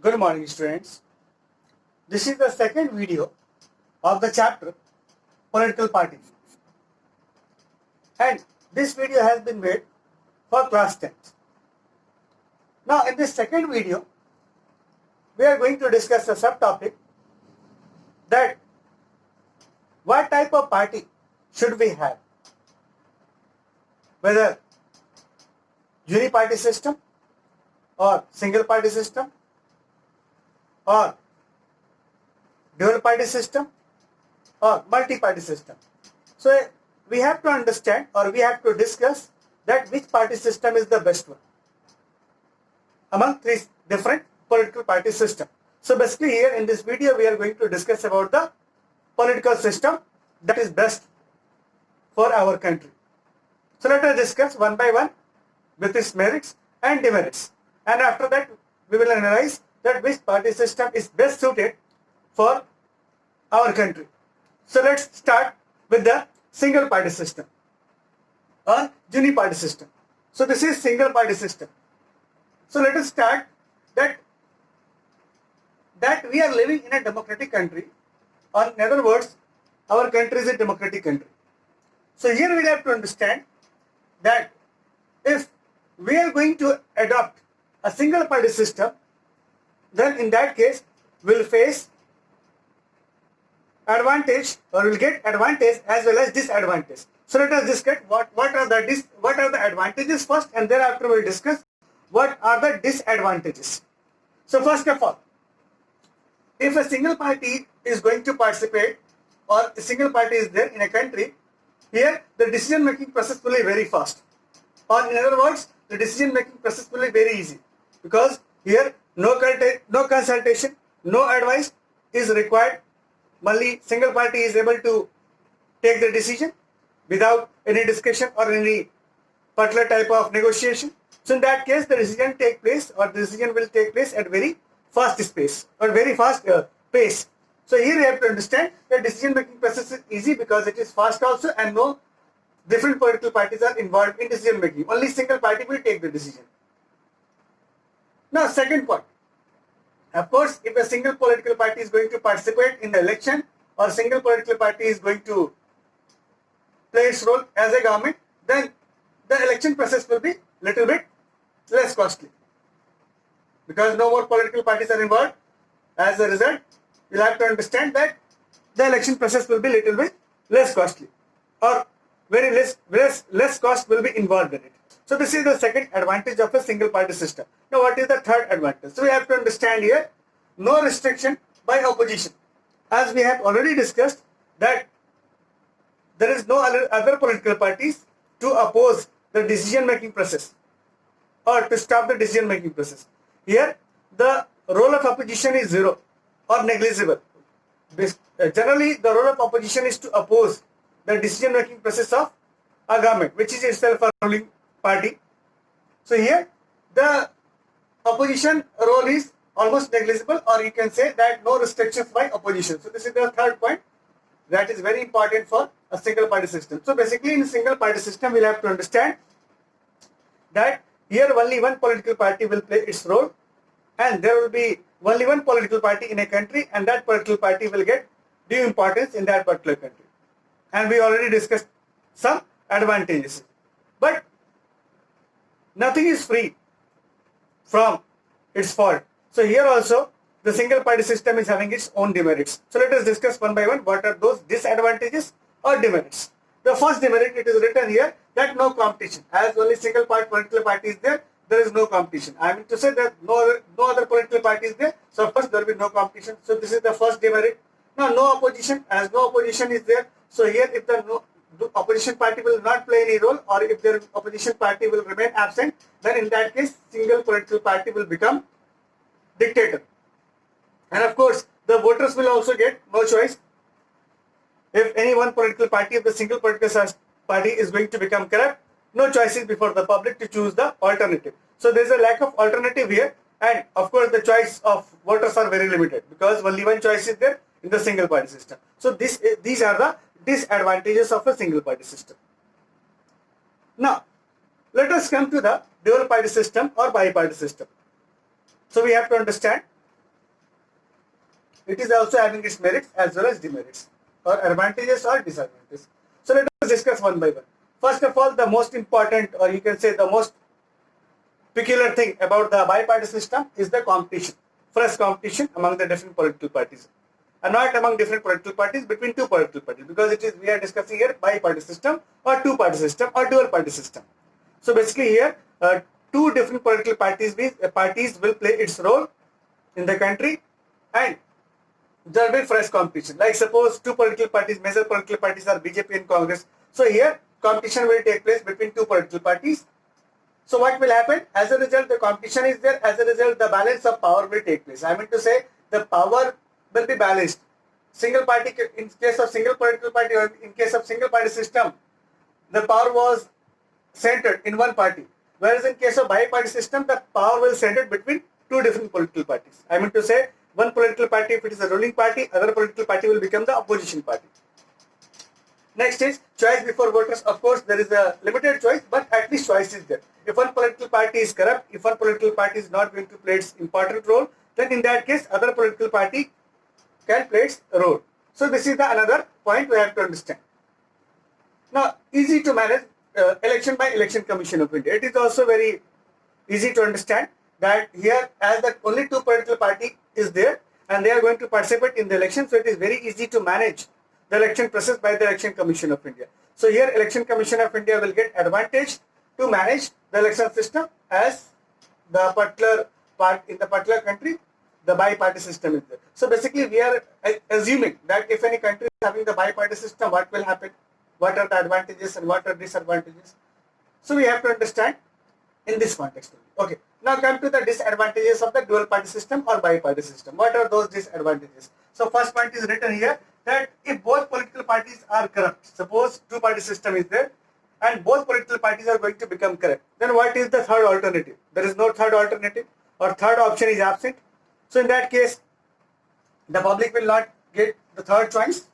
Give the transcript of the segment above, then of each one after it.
Good morning, students. This is the second video of the chapter Political Parties. And this video has been made for class 10th. Now, in this second video, we are going to discuss a subtopic that what type of party should we have? Whether uni-party system or single-party system or dual-party system or multi-party system. So we have to understand or we have to discuss that which party system is the best one among three different political party system. So basically here in this video we are going to discuss about the political system that is best for our country. So let us discuss one by one with its merits and demerits, and after that we will analyze that which party system is best suited for our country. So let's start with the single party system or uni-party system. So this is single party system. So let us start that we are living in a democratic country, or in other words, our country is a democratic country. So here we have to understand that if we are going to adopt a single party system, then in that case we'll face advantage or will get advantage as well as disadvantage. So let us discuss what are the advantages first, and thereafter we'll discuss what are the disadvantages. So first of all, if a single party is going to participate or a single party is there in a country, here the decision making process will be very fast, or in other words, the decision making process will be very easy, because here no consultation, no advice is required. Only single party is able to take the decision without any discussion or any particular type of negotiation. So in that case, the decision will take place at very fast pace or very fast pace. So here you have to understand that decision making process is easy because it is fast also, and no different political parties are involved in decision making. Only single party will take the decision. Now, second point. Of course, if a single political party is going to participate in the election, or single political party is going to play its role as a government, then the election process will be little bit less costly, because no more political parties are involved. As a result, you'll have to understand that the election process will be little bit less costly, or very less cost will be involved in it. So this is the second advantage of a single party system. Now what is the third advantage? So we have to understand here, no restriction by opposition. As we have already discussed that there is no other political parties to oppose the decision making process or to stop the decision making process. Here the role of opposition is zero or negligible. Generally the role of opposition is to oppose the decision making process of a government, which is itself a ruling party. So here the opposition role is almost negligible, or you can say that no restrictions by opposition. So this is the third point that is very important for a single party system. So basically in a single party system we'll have to understand that here only one political party will play its role, and there will be only one political party in a country, and that political party will get due importance in that particular country. And we already discussed some advantages. But nothing is free from its fault. So here also the single party system is having its own demerits. So let us discuss one by one what are those disadvantages or demerits. The first demerit, it is written here that no competition. As only single political party is there, there is no competition. I mean to say that no other political party is there, so of course there will be no competition. So this is the first demerit. Now no opposition, as no opposition is there, so here if the opposition party will not play any role, or if the opposition party will remain absent, then in that case single political party will become dictator. And of course the voters will also get no choice. If any one political party of the single political party is going to become corrupt, no choices before the public to choose the alternative. So there is a lack of alternative here, and of course the choice of voters are very limited because only one choice is there in the single party system. So these are the disadvantages of a single party system. Now Let us come to the dual party system or biparty system. So we have to understand it is also having its merits as well as demerits, or advantages or disadvantages. So let us discuss one by one. First of all, the most important, or you can say the most peculiar thing about the bipartisan system is the competition. First, competition among the different political parties, and not among different political parties, between two political parties, because it is, we are discussing here bipartisan system or two-party system or dual-party system. So basically here, two different political parties will play its role in the country, and there will be fresh competition. Like suppose two political parties, major political parties are BJP and Congress. So here competition will take place between two political parties. So what will happen? As a result, the competition is there. As a result, the balance of power will take place. I mean to say, the power will be balanced. Single party, in case of single political party or in case of single party system, the power was centered in one party. Whereas in case of bi-party system, the power will centered between two different political parties. I mean to say, one political party, if it is a ruling party, other political party will become the opposition party. Next is choice before voters. Of course, there is a limited choice, but at least choice is there. If one political party is corrupt, if one political party is not going to play its important role, then in that case, other political party can play its role. So this is the another point we have to understand. Now, easy to manage election by Election Commission of India. It is also very easy to understand that here, as the only two political party is there and they are going to participate in the election, so it is very easy to manage the election process by the Election Commission of India. So here, Election Commission of India will get advantage to manage the election system as the particular part in the particular country, the bi-party system is there. So basically, we are assuming that if any country is having the bi-party system, what will happen? What are the advantages and what are disadvantages? So we have to understand in this context. Okay. Now come to the disadvantages of the dual party system or bi-party system. What are those disadvantages? So first point is written here that if both political parties are corrupt, suppose two-party system is there and both political parties are going to become corrupt, then what is the third alternative? There is no third alternative, or third option is absent. So in that case, the public will not get the third choice.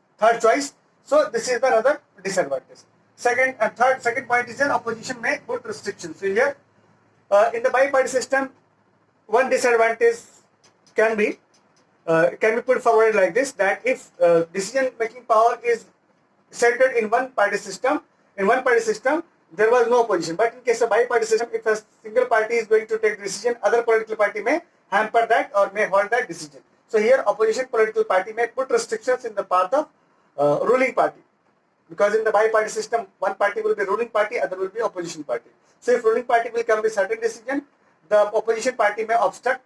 So this is another disadvantage. Second point is that opposition may put restrictions. So here, in the bi-party system, one disadvantage can be put forward like this: that if decision-making power is centered in one party system, there was no opposition. But in case of bi-party system, if a single party is going to take decision, other political party may hamper that or may hold that decision. So here, opposition political party may put restrictions in the path of ruling party, because in the bi-party system, one party will be ruling party, other will be opposition party. So if ruling party will come with certain decision, the opposition party may obstruct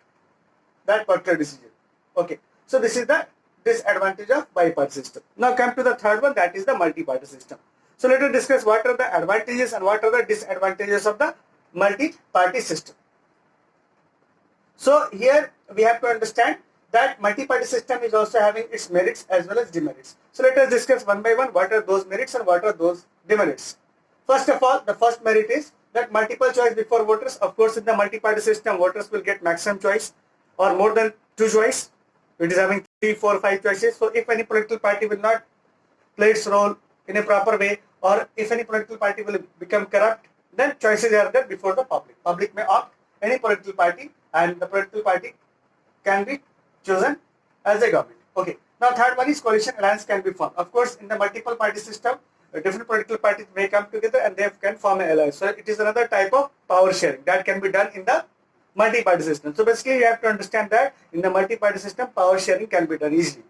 that particular decision. Okay. So this is the disadvantage of bi-party system. Now come to the third one, that is the multi-party system. So let us discuss what are the advantages and what are the disadvantages of the multi-party system. So here we have to understand that multi-party system is also having its merits as well as demerits. So let us discuss one by one what are those merits and what are those demerits. First of all, the first merit is that multiple choice before voters. Of course, in the multi-party system, voters will get maximum choice or more than two choice. It is having 3, 4, 5 choices. So if any political party will not play its role in a proper way, or if any political party will become corrupt, then choices are there before the public. Public may opt any political party and the political party can be chosen as a government. Okay. Now third one is coalition alliance can be formed. Of course, in the multiple party system, different political parties may come together and they can form an alliance. So it is another type of power sharing that can be done in the multi-party system. So basically you have to understand that in the multi-party system, power sharing can be done easily.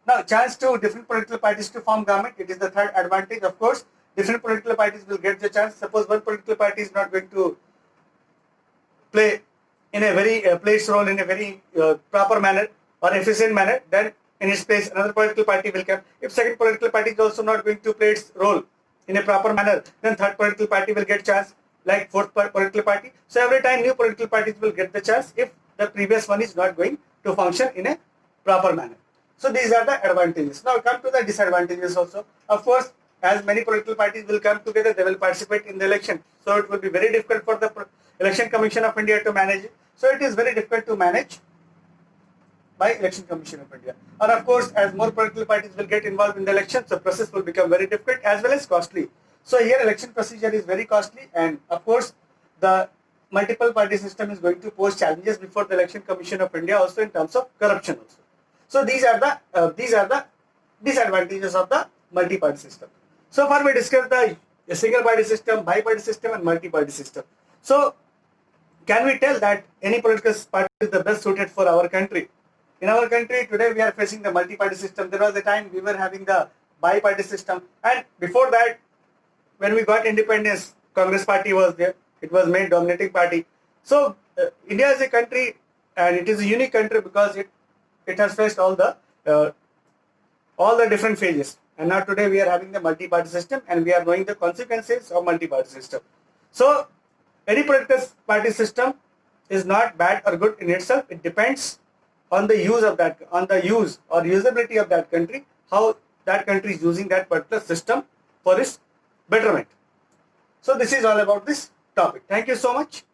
Now chance to different political parties to form government, it is the third advantage. Of course, different political parties will get the chance. Suppose one political party is not going to play its role in a very proper manner or efficient manner, then in its place another political party will come. If second political party is also not going to play its role in a proper manner, then third political party will get chance, like fourth political party. So every time new political parties will get the chance if the previous one is not going to function in a proper manner. So these are the advantages. Now come to the disadvantages also. Of course, as many political parties will come together, they will participate in the election. So it will be very difficult for the Election Commission of India to manage it. So it is very difficult to manage by Election Commission of India. And of course, as more political parties will get involved in the election, the process will become very difficult as well as costly. So here election procedure is very costly, and of course the multiple party system is going to pose challenges before the Election Commission of India also in terms of corruption also. So these are the disadvantages of the multi-party system. So far we discussed the single party system, bi-party system, and multi-party system. So can we tell that any political party is the best suited for our country? In our country today, we are facing the multi-party system. There was a time we were having the bi-party system, and before that, when we got independence, Congress party was there. It was made dominating party. So India is a country, and it is a unique country because it has faced all the different phases. And now today we are having the multi-party system, and we are knowing the consequences of multi-party system. So any political party system is not bad or good in itself. It depends on the use of that, on the use or usability of that country, how that country is using that particular system for its betterment. So this is all about this topic. Thank you so much.